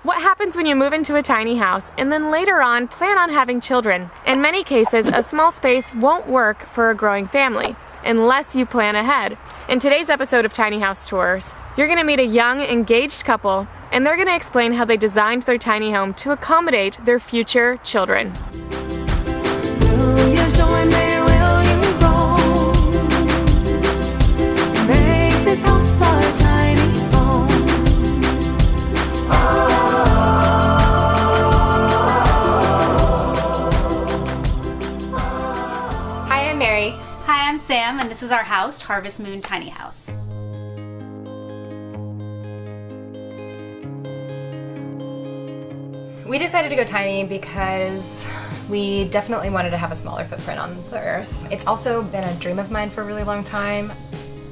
What happens when you move into a tiny house and then later on plan on having children? In many cases, a small space won't work for a growing family unless you plan ahead. In today's episode of Tiny House Tours, you're going to meet a young, engaged couple, and they're going to explain how they designed their tiny home to accommodate their future children. Will you join me? Will you roll? Make this house our tiny home. Hi, I'm Mary. Hi, I'm Sam, and this is our house, Harvest Moon Tiny House. We decided to go tiny because we definitely wanted to have a smaller footprint on the earth. It's also been a dream of mine for a really long time.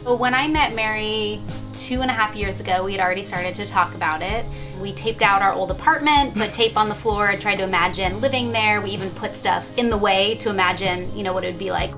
Well, when I met Mary 2.5 years ago, we had already started to talk about it. We taped out our old apartment, put tape on the floor, tried to imagine living there. We even put stuff in the way to imagine, what it would be like.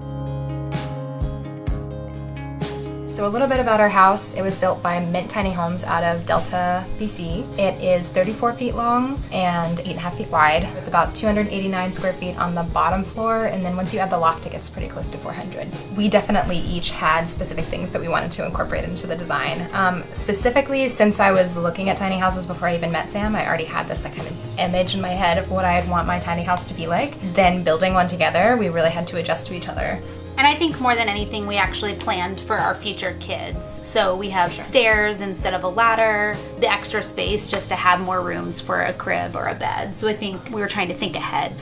So a little bit about our house. It was built by Mint Tiny Homes out of Delta, BC. It is 34 feet long and 8.5 feet wide. It's about 289 square feet on the bottom floor, and then once you add the loft, it gets pretty close to 400. We definitely each had specific things that we wanted to incorporate into the design. Specifically, since I was looking at tiny houses before I even met Sam, I already had this kind of image in my head of what I'd want my tiny house to be like. Then building one together, we really had to adjust to each other. And I think more than anything, we actually planned for our future kids. So we have stairs instead of a ladder, the extra space just to have more rooms for a crib or a bed. So I think we were trying to think ahead.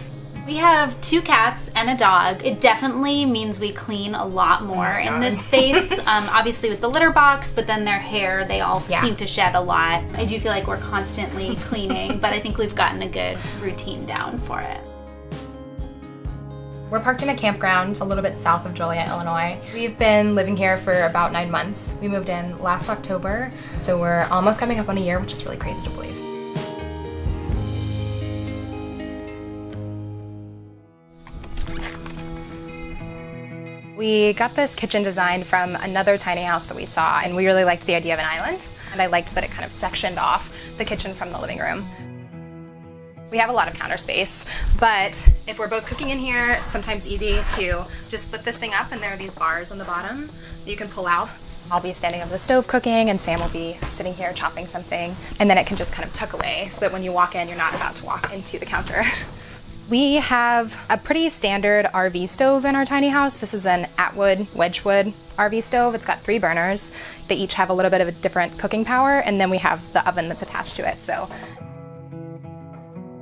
We have 2 cats and a dog. It definitely means we clean a lot more in this space. Obviously with the litter box, but then their hair, they all seem to shed a lot. I do feel like we're constantly cleaning, but I think we've gotten a good routine down for it. We're parked in a campground a little bit south of Joliet, Illinois. We've been living here for about 9 months. We moved in last October, so we're almost coming up on a year, which is really crazy to believe. We got this kitchen design from another tiny house that we saw, and we really liked the idea of an island, and I liked that it kind of sectioned off the kitchen from the living room. We have a lot of counter space, but if we're both cooking in here, it's sometimes easy to just flip this thing up, and there are these bars on the bottom that you can pull out. I'll be standing over the stove cooking, and Sam will be sitting here chopping something, and then it can just kind of tuck away so that when you walk in, you're not about to walk into the counter. We have a pretty standard RV stove in our tiny house. This is an Atwood Wedgwood RV stove. It's got 3 burners. They each have a little bit of a different cooking power, and then we have the oven that's attached to it. So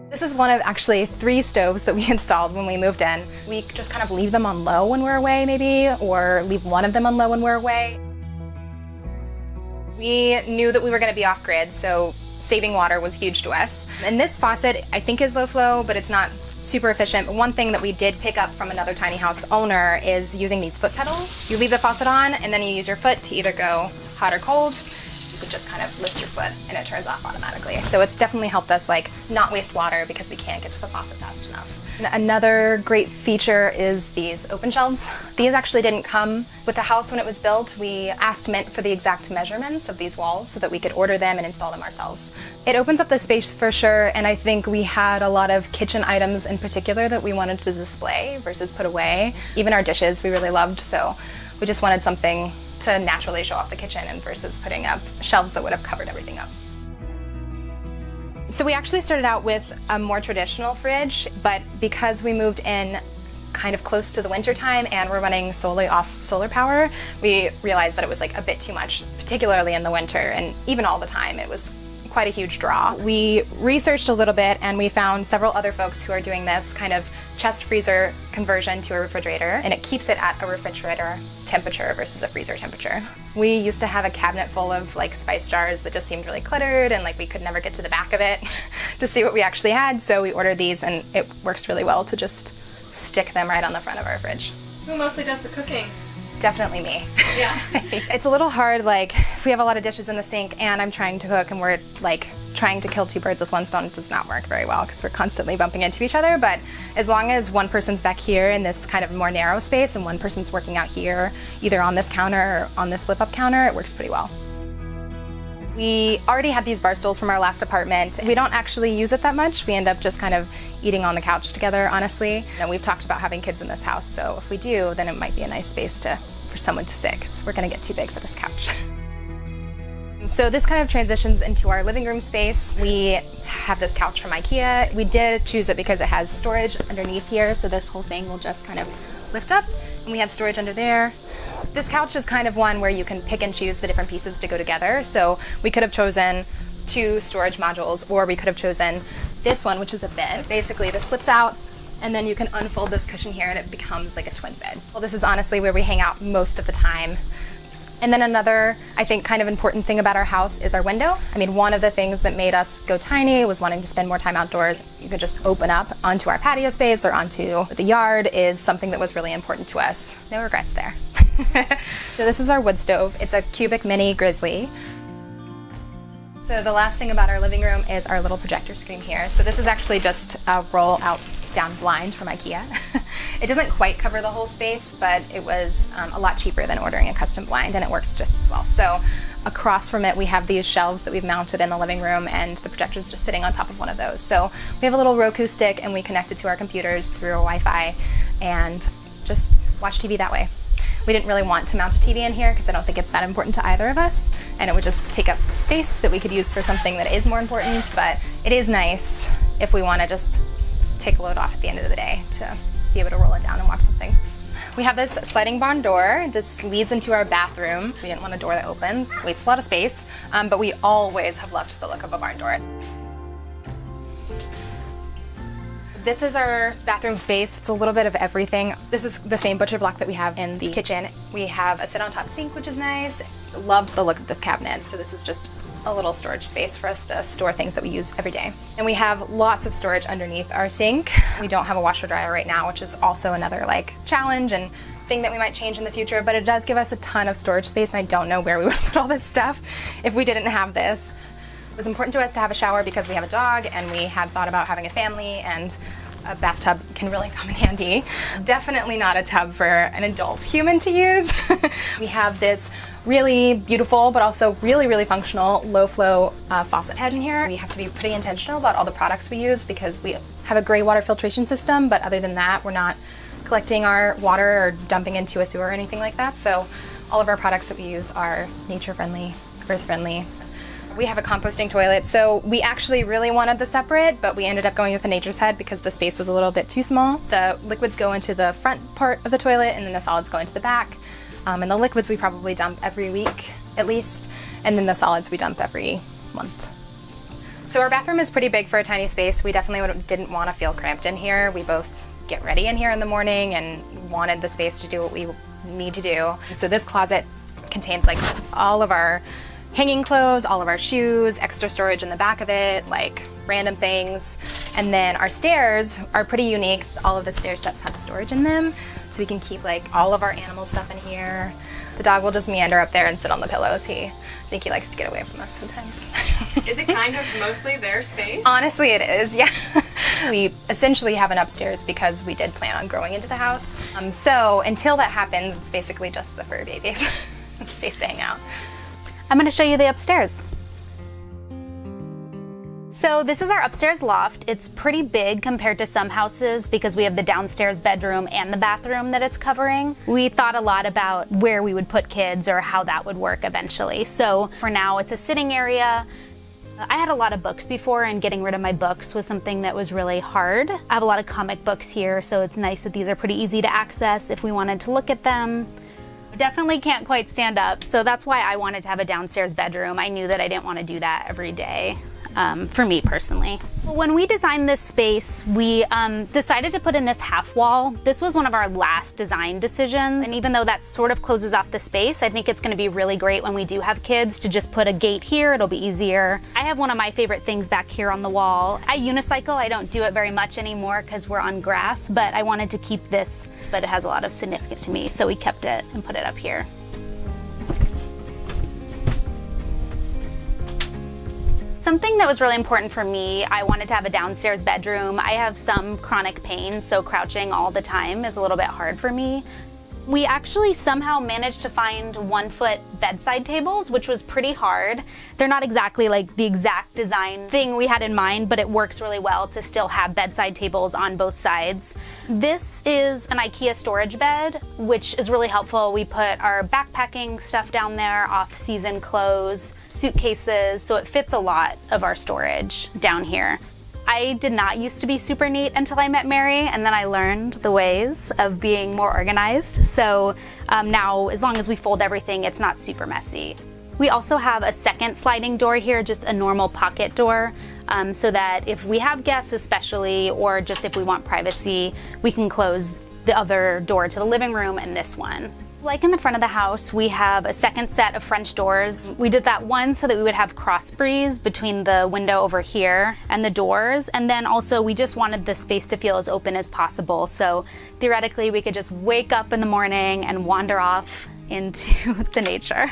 this is one of actually 3 stoves that we installed when we moved in. We just kind of leave them on low when we're away maybe, or leave one of them on low when we're away. We knew that we were going to be off grid, so saving water was huge to us. And this faucet I think is low flow, but it's not super efficient. But one thing that we did pick up from another tiny house owner is using these foot pedals. You leave the faucet on and then you use your foot to either go hot or cold. You could just kind of lift your foot and it turns off automatically. So it's definitely helped us not waste water because we can't get to the faucet fast enough. And another great feature is these open shelves. These actually didn't come with the house when it was built. We asked Mint for the exact measurements of these walls so that we could order them and install them ourselves. It opens up the space for sure, and I think we had a lot of kitchen items in particular that we wanted to display versus put away. Even our dishes we really loved, so we just wanted something to naturally show off the kitchen and versus putting up shelves that would have covered everything up. So we actually started out with a more traditional fridge, but because we moved in kind of close to the winter time and we're running solely off solar power, we realized that it was a bit too much, particularly in the winter, and even all the time. It was quite a huge draw. We researched a little bit and we found several other folks who are doing this kind of chest freezer conversion to a refrigerator, and it keeps it at a refrigerator temperature versus a freezer temperature. We used to have a cabinet full of spice jars that just seemed really cluttered, and we could never get to the back of it to see what we actually had, so we ordered these, and it works really well to just stick them right on the front of our fridge. Who mostly does the cooking? Definitely me. Yeah. It's a little hard, if we have a lot of dishes in the sink and I'm trying to cook and we're trying to kill 2 birds with 1 stone, it does not work very well because we're constantly bumping into each other. But as long as one person's back here in this kind of more narrow space and one person's working out here, either on this counter or on this flip-up counter, it works pretty well. We already had these bar stools from our last apartment. We don't actually use it that much. We end up just kind of eating on the couch together, honestly. And we've talked about having kids in this house, so if we do, then it might be a nice space for someone to sit, because we're gonna get too big for this couch. So this kind of transitions into our living room space. We have this couch from IKEA. We did choose it because it has storage underneath here, so this whole thing will just kind of lift up, and we have storage under there. This couch is kind of one where you can pick and choose the different pieces to go together. So we could have chosen 2 storage modules, or we could have chosen this one, which is a bed. Basically, this slips out, and then you can unfold this cushion here, and it becomes like a twin bed. Well, this is honestly where we hang out most of the time. And then another, I think, kind of important thing about our house is our window. I mean, one of the things that made us go tiny was wanting to spend more time outdoors. You could just open up onto our patio space or onto the yard is something that was really important to us. No regrets there. So this is our wood stove. It's a cubic mini Grizzly. So the last thing about our living room is our little projector screen here. So this is actually just a roll out down blind from IKEA. It doesn't quite cover the whole space, but it was a lot cheaper than ordering a custom blind, and it works just as well. So across from it, we have these shelves that we've mounted in the living room, and the projector's just sitting on top of one of those. So we have a little Roku stick, and we connect it to our computers through a Wi-Fi and just watch TV that way. We didn't really want to mount a TV in here because I don't think it's that important to either of us, and it would just take up space that we could use for something that is more important, but it is nice if we want to just take a load off at the end of the day to be able to roll it down and watch something. We have this sliding barn door. This leads into our bathroom. We didn't want a door that opens, wastes a lot of space, but we always have loved the look of a barn door. This is our bathroom space. It's a little bit of everything. This is the same butcher block that we have in the kitchen. We have a sit-on-top sink, which is nice. Loved the look of this cabinet, so this is just a little storage space for us to store things that we use every day. And we have lots of storage underneath our sink. We don't have a washer dryer right now, which is also another challenge and thing that we might change in the future, but it does give us a ton of storage space, and I don't know where we would put all this stuff if we didn't have this. It was important to us to have a shower because we have a dog, and we had thought about having a family, and a bathtub can really come in handy. Definitely not a tub for an adult human to use. We have this really beautiful but also really, really functional low flow faucet head in here. We have to be pretty intentional about all the products we use because we have a gray water filtration system, but other than that, we're not collecting our water or dumping into a sewer or anything like that. So all of our products that we use are nature friendly, earth friendly. We have a composting toilet, so we actually really wanted the separate, but we ended up going with the nature's head because the space was a little bit too small. The liquids go into the front part of the toilet, and then the solids go into the back. And the liquids we probably dump every week at least, and then the solids we dump every month. So our bathroom is pretty big for a tiny space. We definitely didn't want to feel cramped in here. We both get ready in here in the morning and wanted the space to do what we need to do. So this closet contains all of our hanging clothes, all of our shoes, extra storage in the back of it, random things. And then our stairs are pretty unique. All of the stair steps have storage in them, so we can keep all of our animal stuff in here. The dog will just meander up there and sit on the pillows. I think he likes to get away from us sometimes. Is it kind of mostly their space? Honestly, it is, yeah. We essentially have an upstairs because we did plan on growing into the house. So until that happens, it's basically just the fur babies. Space to hang out. I'm going to show you the upstairs. So this is our upstairs loft. It's pretty big compared to some houses because we have the downstairs bedroom and the bathroom that it's covering. We thought a lot about where we would put kids or how that would work eventually. So for now, it's a sitting area. I had a lot of books before, and getting rid of my books was something that was really hard. I have a lot of comic books here, so it's nice that these are pretty easy to access if we wanted to look at them. Definitely can't quite stand up, so that's why I wanted to have a downstairs bedroom. I knew that I didn't want to do that every day, for me personally. When we designed this space, we decided to put in this half wall. This was one of our last design decisions, and even though that sort of closes off the space, I think it's going to be really great when we do have kids to just put a gate here. It'll be easier. I have one of my favorite things back here on the wall. I unicycle. I don't do it very much anymore because we're on grass, but I wanted to keep this, but it has a lot of significance to me, so we kept it and put it up here. Something that was really important for me, I wanted to have a downstairs bedroom. I have some chronic pain, so crouching all the time is a little bit hard for me. We actually somehow managed to find 1-foot bedside tables, which was pretty hard. They're not exactly like the exact design thing we had in mind, but it works really well to still have bedside tables on both sides. This is an IKEA storage bed, which is really helpful. We put our backpacking stuff down there, off-season clothes, suitcases, so it fits a lot of our storage down here. I did not used to be super neat until I met Mary, and then I learned the ways of being more organized. So now, as long as we fold everything, it's not super messy. We also have a second sliding door here, just a normal pocket door, so that if we have guests especially, or just if we want privacy, we can close the other door to the living room and this one. Like in the front of the house, we have a second set of French doors. We did that one so that we would have cross breeze between the window over here and the doors. And then also we just wanted the space to feel as open as possible. So theoretically we could just wake up in the morning and wander off into the nature.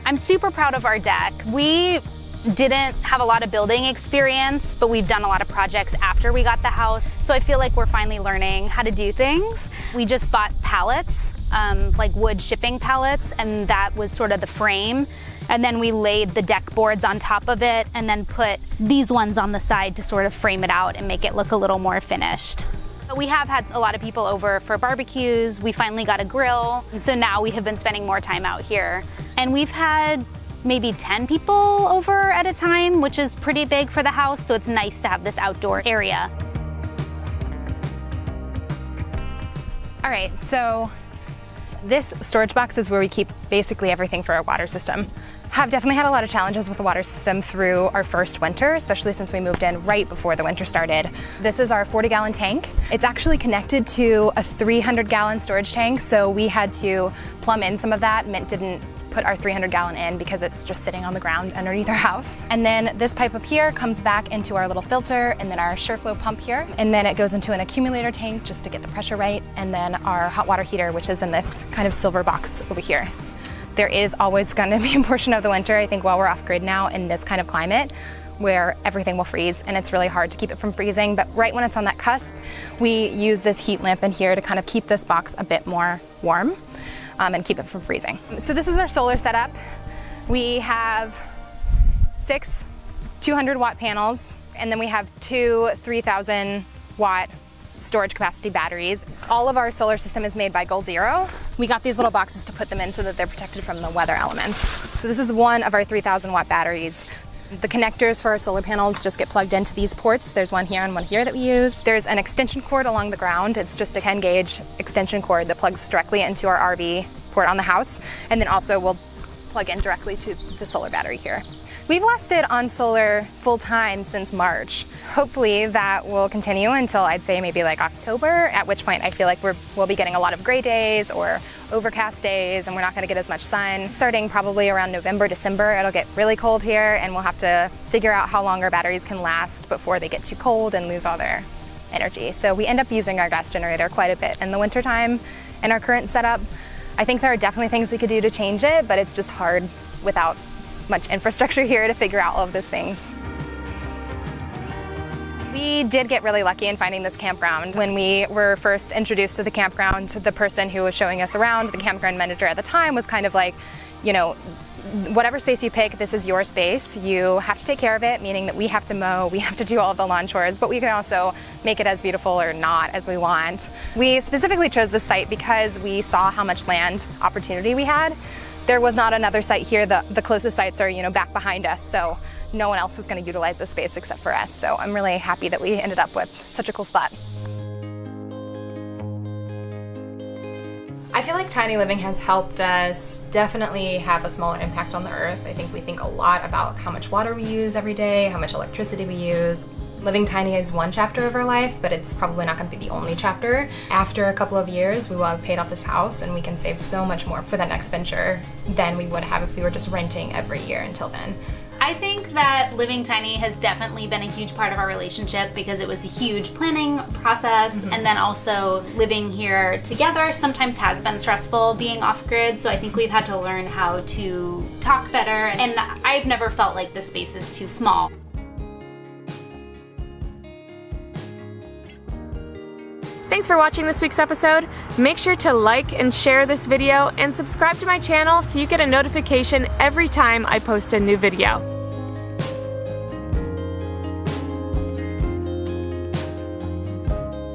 I'm super proud of our deck. We didn't have a lot of building experience, but we've done a lot of projects after we got the house. So I feel like we're finally learning how to do things. We just bought pallets, like wood shipping pallets, and that was sort of the frame. And then we laid the deck boards on top of it and then put these ones on the side to sort of frame it out and make it look a little more finished. We have had a lot of people over for barbecues. We finally got a grill. So now we have been spending more time out here. And we've had maybe 10 people over at a time, which is pretty big for the house, so it's nice to have this outdoor area. All right, so this storage box is where we keep basically everything for our water system. Have definitely had a lot of challenges with the water system through our first winter, especially since we moved in right before the winter started. This is our 40-gallon tank. It's actually connected to a 300-gallon storage tank, so we had to plumb in some of that. Mint didn't put our 300-gallon in because it's just sitting on the ground underneath our house. And then this pipe up here comes back into our little filter, and then our SureFlow pump here. And then it goes into an accumulator tank just to get the pressure right. And then our hot water heater, which is in this kind of silver box over here. There is always going to be a portion of the winter, I think, while we're off grid now in this kind of climate, where everything will freeze and it's really hard to keep it from freezing. But right when it's on that cusp, we use this heat lamp in here to kind of keep this box a bit more warm and keep it from freezing. So this is our solar setup. We have 6 200-watt panels, and then we have 2 3,000-watt storage capacity batteries. All of our solar system is made by Goal Zero. We got these little boxes to put them in so that they're protected from the weather elements. So this is one of our 3,000-watt batteries. The connectors for our solar panels just get plugged into these ports. There's one here and one here that we use. There's an extension cord along the ground. It's just a 10-gauge extension cord that plugs directly into our RV port on the house, and then also will plug in directly to the solar battery here. We've lasted on solar full-time since March. Hopefully that will continue until I'd say maybe like October, at which point I feel like we'll be getting a lot of gray days or overcast days, and we're not gonna get as much sun. Starting probably around November, December, it'll get really cold here, and we'll have to figure out how long our batteries can last before they get too cold and lose all their energy. So we end up using our gas generator quite a bit in the wintertime in our current setup. I think there are definitely things we could do to change it, but it's just hard without much infrastructure here to figure out all of those things. We did get really lucky in finding this campground. When we were first introduced to the campground, the person who was showing us around, the campground manager at the time, was kind of like, you know, whatever space you pick, this is your space. You have to take care of it, meaning that we have to mow, we have to do all of the lawn chores, but we can also make it as beautiful or not as we want. We specifically chose this site because we saw how much land opportunity we had. There was not another site here. The closest sites are, you know, back behind us, so no one else was going to utilize this space except for us. So I'm really happy that we ended up with such a cool spot. I feel like tiny living has helped us definitely have a smaller impact on the earth. I think we think a lot about how much water we use every day, how much electricity we use. Living tiny is one chapter of our life, but it's probably not going to be the only chapter. After a couple of years, we will have paid off this house, and we can save so much more for that next venture than we would have if we were just renting every year until then. I think that living tiny has definitely been a huge part of our relationship because it was a huge planning process, and then also living here together sometimes has been stressful being off grid, so I think we've had to learn how to talk better, and I've never felt like the space is too small. Thanks for watching this week's episode. Make sure to like and share this video and subscribe to my channel so you get a notification every time I post a new video.